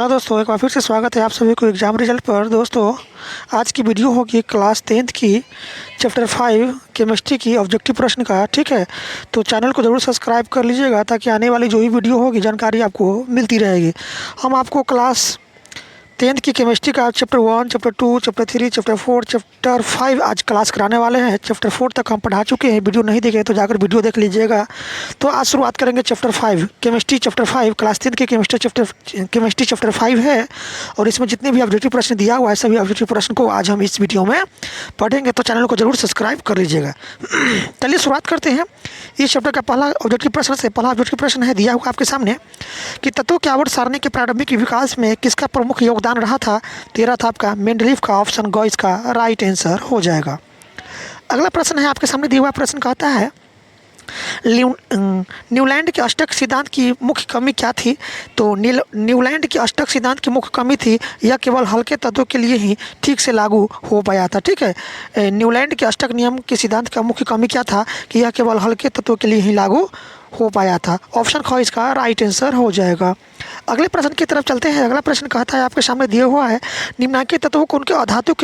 Hello दोस्तों, एक बार फिर से स्वागत है आप सभी को एग्ज़ाम रिजल्ट पर। दोस्तों, आज की वीडियो होगी क्लास 10th की चैप्टर 5 केमिस्ट्री की ऑब्जेक्टिव प्रश्न का। ठीक है, तो चैनल को ज़रूर सब्सक्राइब कर लीजिएगा ताकि आने वाली जो भी वीडियो होगी जानकारी आपको मिलती रहेगी। हम आपको क्लास 10th की केमिस्ट्री का chapter 1, chapter 2, chapter 3, chapter 4, chapter 5 आज क्लास कराने वाले हैं। चैप्टर 4 तक हम पढ़ा चुके हैं। वीडियो नहीं देखे तो जाकर वीडियो देख लीजिएगा। तो आज शुरुआत करेंगे chapter 5 chemistry. Chapter 5 class 10th की केमिस्ट्री चैप्टर 5 है और इसमें जितने भी ऑब्जेक्टिव प्रश्न दिया हुआ है सभी ऑब्जेक्टिव प्रश्न को आज हम इस वीडियो में पढ़ेंगे। तो चैनल को जरूर सब्सक्राइब कर लीजिएगा। चलिए शुरुआत करते हैं। इस चैप्टर का पहला ऑब्जेक्टिव प्रश्न है दिया हुआ आपके सामने कि तत्वों के आवर्त सारणी के प्रारंभिक विकास में किसका प्रमुख योगदान रहा था। तेरा था आपका मेंडलीफ का, ऑप्शन गॉइस का राइट आंसर हो जाएगा। अगला प्रश्न है आपके सामने दिया हुआ प्रश्न कहता है न्यूलैंड के अष्टक सिद्धांत की मुख्य कमी क्या थी। तो न्यूलैंड के अष्टक सिद्धांत की मुख्य कमी थी यह केवल हल्के तत्वों के लिए ही ठीक से लागू हो पाया था। ठीक है, न्यूलैंड के अष्टक नियम के सिद्धांत का मुख्य कमी क्या था कि यह केवल हल्के तत्वों के लिए ही लागू हो पाया था। ऑप्शन ख इसका राइट आंसर हो जाएगा। अगले प्रश्न की तरफ चलते हैं। अगला प्रश्न कहता है आपके सामने दिया हुआ है निम्नलिखित तत्वों को उनके अधातु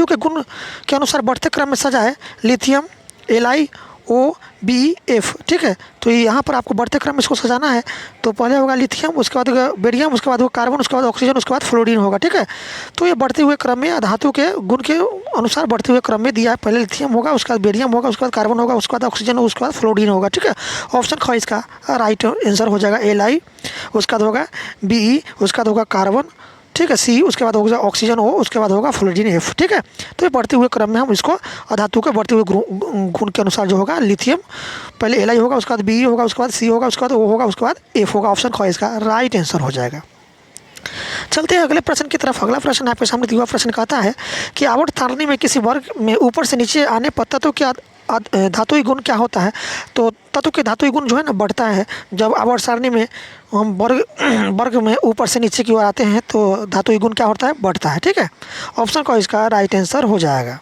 के गुण के अनुसार बढ़ते क्रम में सजाए। Lithium, Li, O, B, F। ठीक है, तो यहाँ पर आपको बढ़ते क्रम में इसको सजाना है। तो पहले होगा लिथियम, उसके बाद होगा बेरियम, उसके बाद होगा कार्बन, उसके बाद ऑक्सीजन, उसके बाद फ्लोरीन होगा। ठीक है, तो ये बढ़ते हुए क्रम में धातु के गुण के अनुसार बढ़ते हुए क्रम में दिया है। पहले लिथियम होगा, उसके बाद बेरियम होगा, उसके बाद कार्बन होगा, उसके बाद ऑक्सीजन होगा, उसके बाद फ्लोरीन होगा। ठीक है, ऑप्शन ख इसका राइट आंसर हो जाएगा। Li, उसके बाद होगा Be, उसके बाद होगा कार्बन, ठीक है, सी, उसके बाद होगा ऑक्सीजन ओ, उसके बाद होगा फ्लोरीन एफ। ठीक है, तो ये बढ़ते हुए क्रम में हम इसको अधातु के बढ़ते हुए गुण के अनुसार जो होगा लिथियम पहले Li होगा, उसके बाद बी होगा, उसके बाद सी होगा, उसके बाद ओ होगा, उसके बाद एफ होगा। ऑप्शन ख इसका राइट आंसर हो जाएगा। चलते हैं अगले प्रश्न की तरफ। अगला प्रश्न आपके सामने दिया हुआ प्रश्न कहता है कि आवर्त सारणी में किसी वर्ग में ऊपर से नीचे आने पर तत्व के धातुई गुण क्या होता है। तो तत्व के धातुई गुण जो है ना बढ़ता है जब आवर्त सारणी में हम वर्ग में ऊपर से नीचे की ओर आते हैं तो धातुई गुण क्या होता है, बढ़ता है। ठीक है, ऑप्शन का इसका राइट आंसर हो जाएगा।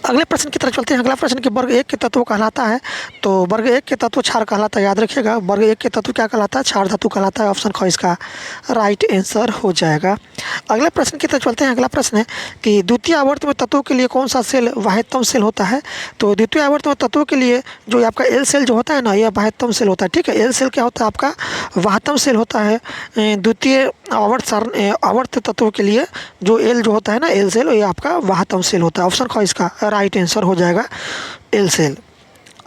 अगले प्रश्न की तरफ चलते हैं। अगला प्रश्न कि वर्ग 1 के तत्व कहलाता है। तो वर्ग 1 के तत्व क्षार कहलाता है। याद रखिएगा, वर्ग 1 के तत्व क्या कहलाता है, क्षार धातु कहलाता है। ऑप्शन ख इसका राइट आंसर हो जाएगा। अगले प्रश्न की तरफ चलते हैं। अगला प्रश्न है कि द्वितीय आवर्त में तत्वों के लिए कौन सा सेल वाह्यतम सेल होता है। तो द्वितीय आवर्त में तत्वों के लिए जो आपका एल सेल जो होता है ना, यह वाह्यतम सेल होता है। ठीक है, एल सेल क्या होता है, आपका वाह्यतम सेल होता है। द्वितीय आवर्त तत्वों के लिए जो एल जो होता है ना, एल सेल, ये आपका वाह्यतम सेल होता है। ऑप्शन ख इसका राइट आंसर हो जाएगा, एल सेल।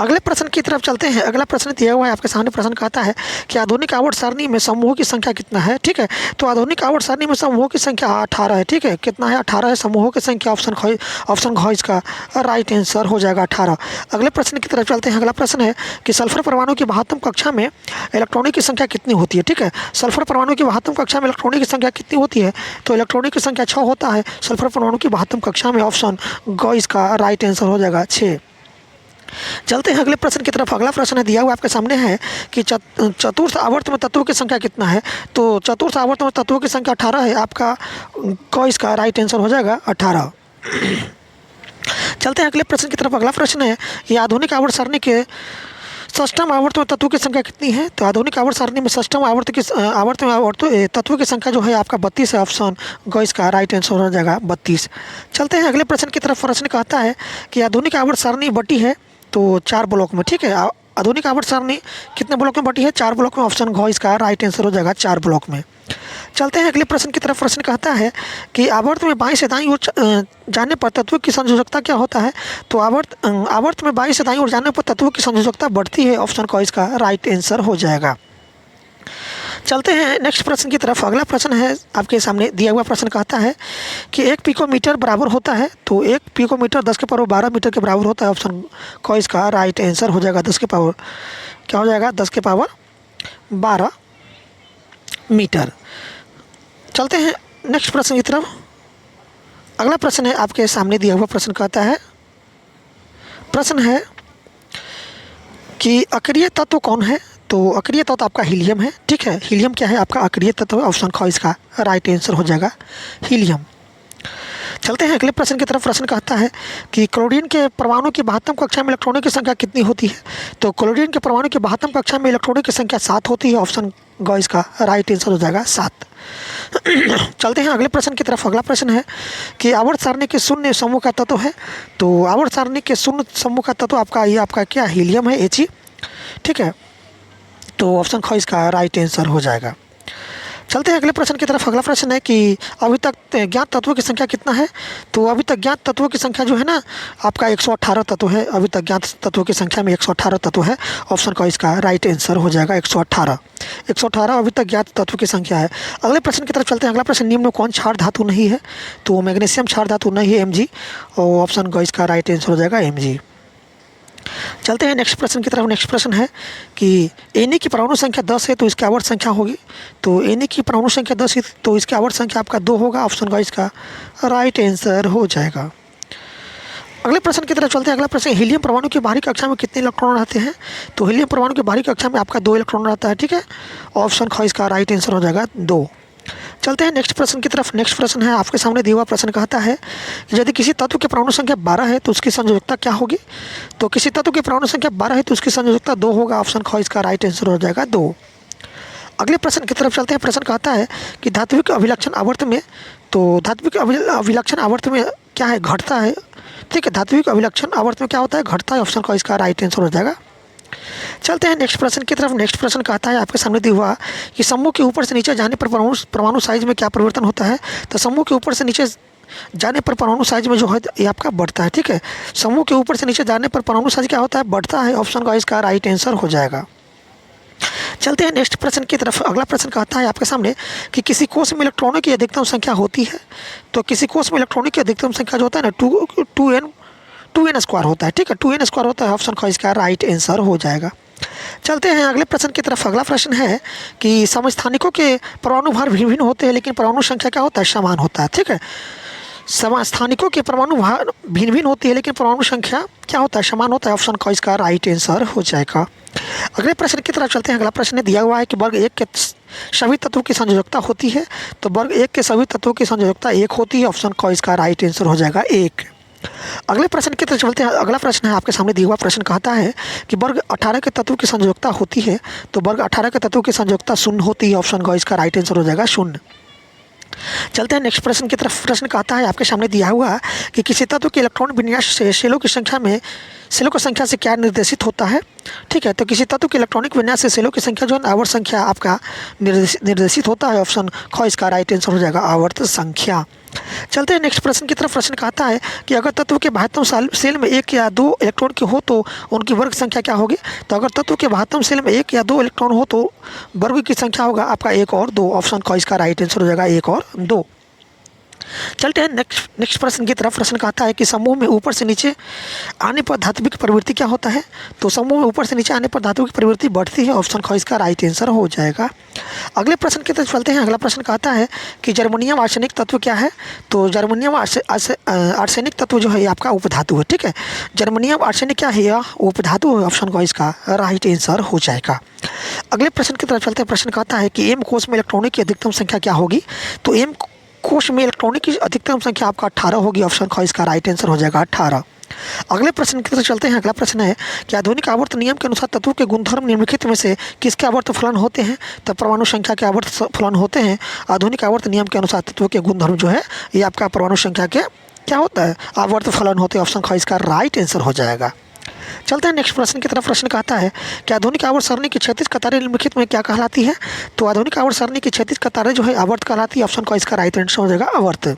अगले प्रश्न की तरफ चलते हैं। अगला प्रश्न दिया हुआ है आपके सामने। प्रश्न कहता है कि आधुनिक आवर्त सारणी में समूहों की संख्या कितना है। ठीक है, तो आधुनिक आवर्त सारणी में समूहों की संख्या 18 है। ठीक है, कितना है, 18 है समूहों की संख्या। ऑप्शन घ इसका राइट आंसर हो जाएगा, 18। अगले प्रश्न की तरफ चलते हैं। अगला प्रश्न है कि सल्फर परमाणु की महत्तम कक्षा में इलेक्ट्रॉनों की संख्या कितनी होती है। ठीक है, सल्फर परमाणु की महत्तम कक्षा में इलेक्ट्रॉनों की संख्या कितनी होती है। तो इलेक्ट्रॉनों की संख्या 6 होता है सल्फर परमाणु की महत्तम कक्षा में। ऑप्शन ग इसका राइट आंसर हो जाएगा, 6। चलते हैं अगले प्रश्न की तरफ। अगला प्रश्न है दिया हुआ आपके सामने है कि चतुर्थ आवर्त में तत्वों की संख्या कितना है। तो चतुर्थ आवर्त में तत्वों की संख्या 18 है। आपका क इसका राइट आंसर हो जाएगा, 18। चलते हैं अगले प्रश्न की तरफ। अगला प्रश्न है कि आधुनिक आवर्त सारणी के षष्ठम आवर्त में तत्वों की संख्या कितनी है। तो आधुनिक आवर्त सारणी में षष्ठम आवर्त में तत्वों की संख्या जो है आपका 32 है। ऑप्शन ग इसका राइट आंसर हो जाएगा, 32। चलते हैं अगले प्रश्न की तरफ। प्रश्न कहता है कि आधुनिक आवर्त सारणी बटी है तो 4 ब्लॉक में। ठीक है, आधुनिक आवर्त सारणी कितने ब्लॉक में बटी है, 4 ब्लॉक में। ऑप्शन घ इसका राइट आंसर हो जाएगा, 4 ब्लॉक में। चलते हैं अगले प्रश्न की तरफ। प्रश्न कहता है कि आवर्त में बाईं से दाईं ओर जाने पर तत्वों की संयोजकता क्या होता है। तो आवर्त में बाईं से दाईं ओर जाने पर तत्वों की संयोजकता बढ़ती है। ऑप्शन क इसका राइट आंसर हो जाएगा। चलते हैं नेक्स्ट प्रश्न की तरफ। अगला प्रश्न है आपके सामने दिया हुआ प्रश्न कहता है कि 1 पिकोमीटर बराबर होता है। तो 1 पिकोमीटर 10 के पावर 12 मीटर के बराबर होता है। ऑप्शन क इसका राइट आंसर हो जाएगा, 10 के पावर क्या हो जाएगा, 10 के पावर 12 मीटर। चलते हैं नेक्स्ट प्रश्न की तरफ। अगला प्रश्न है आपके सामने दिया हुआ प्रश्न कहता है, प्रश्न है कि अक्रिय तत्व कौन है। तो अक्रिय तत्व आपका हीलियम है। ठीक है, हीलियम क्या है, आपका अक्रिय तत्व है। ऑप्शन ख इसका राइट आंसर हो जाएगा, हीलियम। चलते हैं अगले प्रश्न की तरफ। प्रश्न कहता है कि क्लोरीन के परमाणु की 72 कक्षा में इलेक्ट्रॉनों की संख्या कितनी होती है? तो क्लोरीन के परमाणु की 72 कक्षा में इलेक्ट्रॉनों की संख्या 7 होती है। ऑप्शन ग इसका राइट आंसर हो जाएगा 7। चलते हैं अगले प्रश्न की तरफ। अगला प्रश्न है कि आवर्त सारणी के शून्य समूह का तत्व है। तो आवर्त सारणी के शून्य समूह का तत्व आपका क्या हीलियम है, He। ठीक है, तो ऑप्शन ख इसका राइट आंसर हो जाएगा। चलते हैं अगले प्रश्न की तरफ। अगला प्रश्न है कि अभी तक ज्ञात तत्वों की संख्या कितना है? तो अभी तक ज्ञात तत्वों की संख्या जो है ना आपका 118 तत्व है। अभी तक ज्ञात तत्वों की संख्या में 118 तत्व है। ऑप्शन का इसका राइट आंसर हो जाएगा 118 अभी तक ज्ञात तत्व की संख्या है। अगले प्रश्न की तरफ चलते हैं। अगला प्रश्न, निम्न में कौन क्षार धातु नहीं है? तो मैग्नीशियम क्षार धातु नहीं है, Mg। और ऑप्शन का इसका राइट आंसर हो जाएगा Mg। चलते हैं नेक्स्ट प्रश्न की तरफ। नेक्स्ट प्रश्न है कि Na की परमाणु संख्या 10 है तो इसकी आवर्त संख्या होगी। तो Na की परमाणु संख्या 10 है तो इसकी आवर्त संख्या आपका 2 होगा। ऑप्शन का इसका राइट आंसर हो जाएगा। अगले प्रश्न की तरफ चलते हैं। अगला प्रश्न, हीलियम परमाणु की बाहरी कक्षा में कितने इलेक्ट्रॉन रहते हैं? तो हीलियम परमाणु की बाहरी कक्षा में आपका 2 इलेक्ट्रॉन रहता है। ठीक है, ऑप्शन ख इसका राइट आंसर हो जाएगा 2। चलते हैं नेक्स्ट प्रश्न की तरफ। नेक्स्ट प्रश्न है आपके सामने दिया हुआ प्रश्न कहता है कि यदि किसी तत्व की परमाणु संख्या 12 है तो उसकी संयोजकता क्या होगी? तो किसी तत्व की परमाणु संख्या 12 है तो उसकी संयोजकता 2 होगा। ऑप्शन ख इसका राइट आंसर हो जाएगा 2। अगले प्रश्न की तरफ चलते हैं। प्रश्न कहता है कि धात्विक अभिलक्षण आवर्त में, तो धात्विक अभिलक्षण आवर्त में क्या है? घटता है। ठीक है, धात्विक अभिलक्षण आवर्त में क्या होता है? घटता है। ऑप्शन का इसका राइट आंसर हो जाएगा। चलते हैं नेक्स्ट प्रश्न की तरफ। नेक्स्ट प्रश्न कहता है आपके सामने दिया हुआ कि समूह के ऊपर से नीचे जाने पर परमाणु साइज में क्या परिवर्तन होता है? तो समूह के ऊपर से नीचे जाने पर परमाणु साइज में जो है ये आपका बढ़ता है। ठीक है, समूह के ऊपर से नीचे जाने पर परमाणु साइज क्या होता है? बढ़ता है। ऑप्शन का इसका राइट आंसर हो जाएगा। चलते हैं नेक्स्ट प्रश्न की तरफ। अगला प्रश्न कहता है आपके सामने कि किसी कोष में इलेक्ट्रॉनों की अधिकतम संख्या होती है। तो किसी कोष में इलेक्ट्रॉनों की अधिकतम संख्या जो होता है ना 2n स्क्वायर होता है। ठीक है, 2n स्क्वायर होता है। ऑप्शन का इसका राइट आंसर हो जाएगा। चलते हैं अगले प्रश्न की तरफ। अगला प्रश्न है कि समस्थानिकों के परमाणु भार भिन्न भिन्न होते हैं लेकिन परमाणु संख्या क्या होता है? समान होता है। ठीक है, समस्थानिकों के परमाणु भार भिन्न भिन्न होती है लेकिन परमाणु संख्या क्या होता है? समान होता है। ऑप्शन का इसका राइट आंसर हो जाएगा। अगले प्रश्न की तरफ चलते हैं। अगला प्रश्न दिया हुआ है कि वर्ग 1 के सभी तत्वों की संयोजकता होती है। तो वर्ग 1 के सभी तत्वों की संयोजकता 1 होती है। ऑप्शन का इसका राइट आंसर हो जाएगा 1। अगले प्रश्न की तरफ चलते हैं। अगला प्रश्न है आपके सामने दिया हुआ प्रश्न कहता है कि वर्ग 18 के तत्वों की संयोजकता होती है। तो वर्ग 18 के तत्वों की संयोजकता 0 होती है। ऑप्शन का इसका राइट आंसर हो जाएगा 0। चलते हैं नेक्स्ट प्रश्न की तरफ। प्रश्न कहता है आपके सामने दिया हुआ कि किसी तत्व के इलेक्ट्रॉन विन्यास से सेलों की संख्या से क्या निर्देशित होता है? ठीक है, तो किसी तत्व के इलेक्ट्रॉनिक विन्यास से सेलों की संख्या जो है आवर्त संख्या आपका निर्देशित होता है। ऑप्शन ख इसका राइट आंसर हो जाएगा आवर्त संख्या। चलते हैं नेक्स्ट प्रश्न की तरफ। प्रश्न कहता है कि अगर तत्व के 72 सेल में 1 या 2 इलेक्ट्रॉन की हो तो उनकी वर्ग संख्या क्या होगी? तो अगर तत्व के 72 सेल में 1 या 2 इलेक्ट्रॉन हो तो वर्ग की संख्या होगा आपका 1 और 2। ऑप्शन का इसका राइट आंसर हो जाएगा 1 और 2। चलते हैं नेक्स्ट प्रश्न की तरफ। प्रश्न कहता है कि समूह में ऊपर से नीचे आने पर धात्विक की प्रवृत्ति क्या होता है? तो समूह में ऊपर से नीचे आने पर धातु की प्रवृत्ति बढ़ती है। ऑप्शन ख इसका राइट आंसर हो जाएगा। अगले प्रश्न की तरफ चलते हैं। अगला प्रश्न कहता है कि जर्मनियम आर्सेनिक तत्व क्या है? तो जर्मनियम आर्सेनिक तत्व जो है ये आपका उपधातु है। ठीक है, जर्मनियम आर्सेनिक क्या है? यह उपधातु है। ऑप्शन क इसका राइट आंसर हो जाएगा। अगले प्रश्न की तरफ चलते हैं। प्रश्न कहता है कि एम कोष में इलेक्ट्रॉनों की अधिकतम संख्या क्या होगी? तो एम कोष में इलेक्ट्रॉनिक की अधिकतम संख्या आपका 18 होगी। ऑप्शन ख इसका राइट आंसर हो जाएगा 18। अगले प्रश्न की तरफ चलते हैं। अगला प्रश्न है कि आधुनिक आवर्त नियम के अनुसार तत्वों के गुणधर्म निम्नलिखित में से किसके आवर्त फलन होते हैं? तो परमाणु संख्या के आवर्त फलन होते हैं। आधुनिक आवर्त नियम के अनुसार तत्वों के गुणधर्म जो है ये आपका परमाणु संख्या के क्या होता है? आवर्त फलन होते हैं। ऑप्शन ख इसका राइट आंसर हो जाएगा। चलते हैं नेक्स्ट प्रश्न की तरफ। प्रश्न कहता है कि आधुनिक आवर्त सारणी की 36 कतारें निम्नलिखित में क्या कहलाती है? तो आधुनिक आवर्त सारणी की 36 कतारें जो है आवर्त कहलाती है। ऑप्शन का इसका राइट आंसर हो जाएगा आवर्त।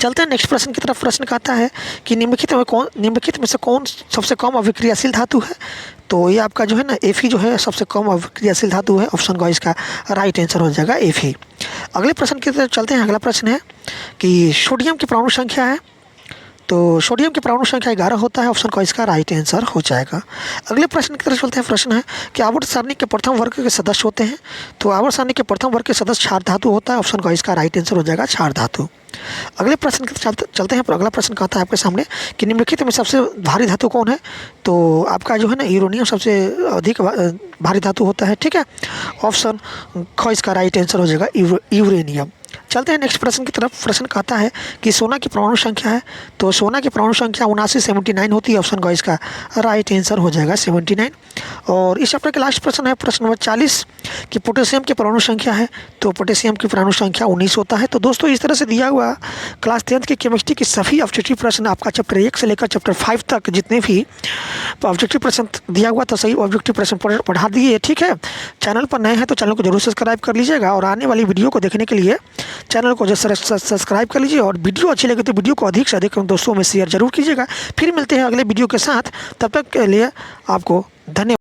चलते हैं नेक्स्ट प्रश्न की तरफ। प्रश्न कहता है कि निम्नलिखित में से कौन सबसे कम अभिक्रियाशील धातु है? तो ये आपका जो है ना Fe जो है सबसे कम अभिक्रियाशील धातु है। ऑप्शन का इसका राइट आंसर हो जाएगा Fe। अगले प्रश्न की तरफ चलते हैं। अगला प्रश्न है कि सोडियम की परमाणु संख्या है। तो सोडियम की परमाणु संख्या 11 होता है। ऑप्शन का इसका राइट आंसर हो जाएगा। अगले प्रश्न की तरफ चलते हैं। प्रश्न है कि आवर्त सारणी के प्रथम वर्ग के सदस्य होते हैं। तो आवर्त सारणी के प्रथम वर्ग के सदस्य क्षार धातु होता है। ऑप्शन का इसका राइट आंसर हो जाएगा क्षार धातु। अगले प्रश्न की तरफ चलते हैं। अगला प्रश्न कहता है आपके सामने कि निम्नलिखित में सबसे भारी धातु कौन है? तो आपका जो है ना यूरेनियम सबसे अधिक भारी धातु होता है। ठीक है, ऑप्शन ख इसका राइट आंसर हो जाएगा यूरेनियम। चलते हैं नेक्स्ट प्रश्न की तरफ। प्रश्न कहता है कि सोना की परमाणु संख्या है, तो सोना की परमाणु संख्या 79 होती है। ऑप्शन ग इसका राइट आंसर हो जाएगा 79। और इस चैप्टर के लास्ट प्रश्न है प्रश्न नंबर 40 कि पोटेशियम की परमाणु संख्या है, तो पोटेशियम की परमाणु संख्या 19 होता है। तो दोस्तों इस तरह से दिया हुआ क्लास 10th की केमिस्ट्री के सभी ऑब्जेक्टिव प्रश्न आपका चैप्टर 1 से लेकर चैप्टर 5 तक जितने भी ऑब्जेक्टिव प्रश्न दिया हुआ था सही ऑब्जेक्टिव प्रश्न पढ़ा दिए। ठीक है, चैनल पर नए हैं तो चैनल को जरूर सब्सक्राइब कर लीजिएगा और आने वाली वीडियो को देखने के लिए चैनल को सब्सक्राइब कर लीजिए। और वीडियो अच्छी लगे तो वीडियो को अधिक से अधिक दोस्तों में शेयर जरूर कीजिएगा। फिर मिलते हैं अगले वीडियो के साथ, तब तक के लिए आपको धन्यवाद।